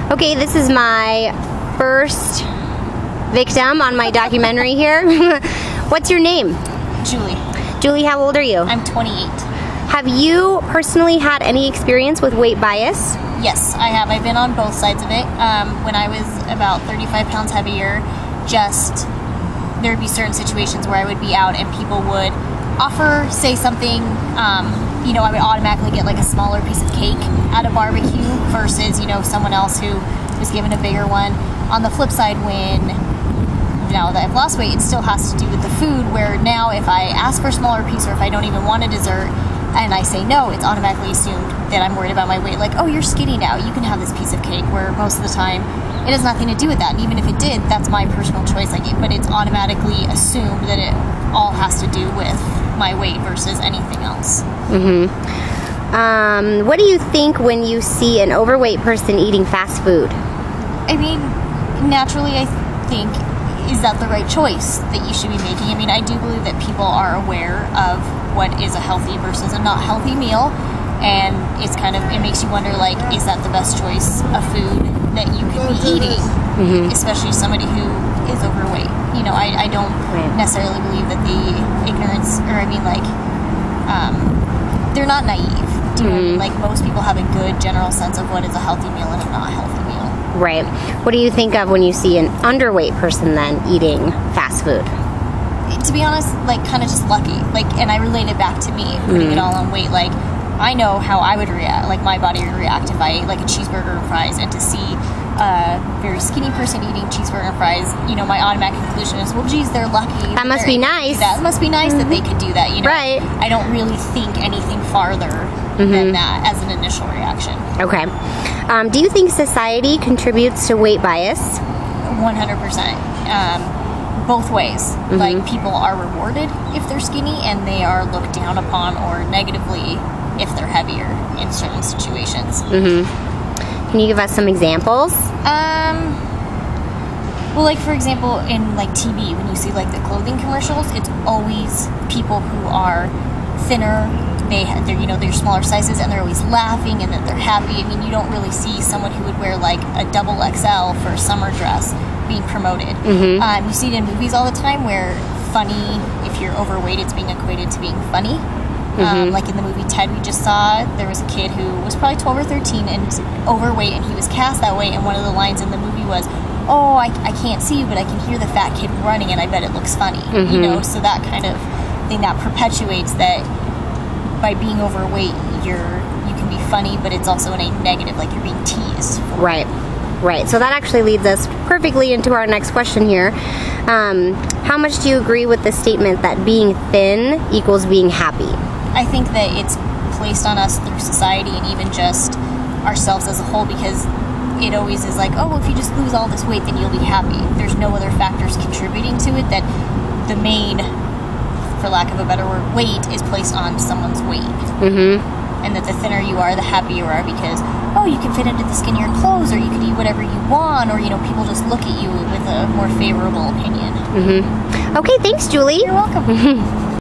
Okay, this is my first victim on my documentary here. What's your name? Julie. Julie, how old are you? I'm 28. Have you personally had any experience with weight bias? Yes, I have. I've been on both sides of it. When I was about 35 pounds heavier, there would be certain situations where I would be out and people would offer, say something, I would automatically get like a smaller piece of cake at a barbecue versus, someone else who was given a bigger one. On the flip side, now that I've lost weight, it still has to do with the food, where now if I ask for a smaller piece or if I don't even want a dessert and I say no, it's automatically assumed that I'm worried about my weight. Like, oh, you're skinny now, you can have this piece of cake, where most of the time it has nothing to do with that. And even if it did, that's my personal choice. But it's automatically assumed that it all has to do with my weight versus anything else. What do you think when you see an overweight person eating fast food? I mean, naturally, I think, is that the right choice that you should be making? I mean, I do believe that people are aware of what is a healthy versus a not healthy meal, and it makes you wonder, like, is that the best choice of food that you could be eating, especially somebody who is overweight? I don't necessarily believe that the ignorance, they're not naive. Do you know what I mean? Like, most people have a good general sense of what is a healthy meal and a not healthy meal. Right. What do you think of when you see an underweight person then eating fast food? To be honest, kind of just lucky. And I relate it back to me putting it all on weight. I know how I would react, my body would react if I ate a cheeseburger and fries, and to see a very skinny person eating cheeseburger and fries, my automatic conclusion is, well, geez, they're lucky. That must be nice. That must be nice that they could do that. Right. I don't really think anything farther than that as an initial reaction. Okay. Do you think society contributes to weight bias? 100%. Both ways. People are rewarded if they're skinny, and they are looked down upon or negatively if they're heavier in certain situations. Can you give us some examples? Well, for example, in TV, when you see the clothing commercials, it's always people who are thinner. They're smaller sizes, and they're always laughing and that they're happy. I mean, you don't really see someone who would wear a double XL for a summer dress being promoted. You see it in movies all the time, where funny, if you're overweight, it's being equated to being funny. Like in the movie Ted we just saw, there was a kid who was probably 12 or 13 and was overweight, and he was cast that way, and one of the lines in the movie was, oh, I can't see you, but I can hear the fat kid running, and I bet it looks funny. So that kind of thing, that perpetuates that by being overweight, you can be funny, but it's also in a negative, you're being teased. Right. So that actually leads us perfectly into our next question here. How much do you agree with the statement that being thin equals being happy? I think that it's placed on us through society and even just ourselves as a whole, because it always is if you just lose all this weight, then you'll be happy. There's no other factors contributing to it. That the main, for lack of a better word, weight is placed on someone's weight. And that the thinner you are, the happier you are, because, you can fit into the skinnier clothes, or you can eat whatever you want, or, people just look at you with a more favorable opinion. Okay, thanks, Julie. You're welcome.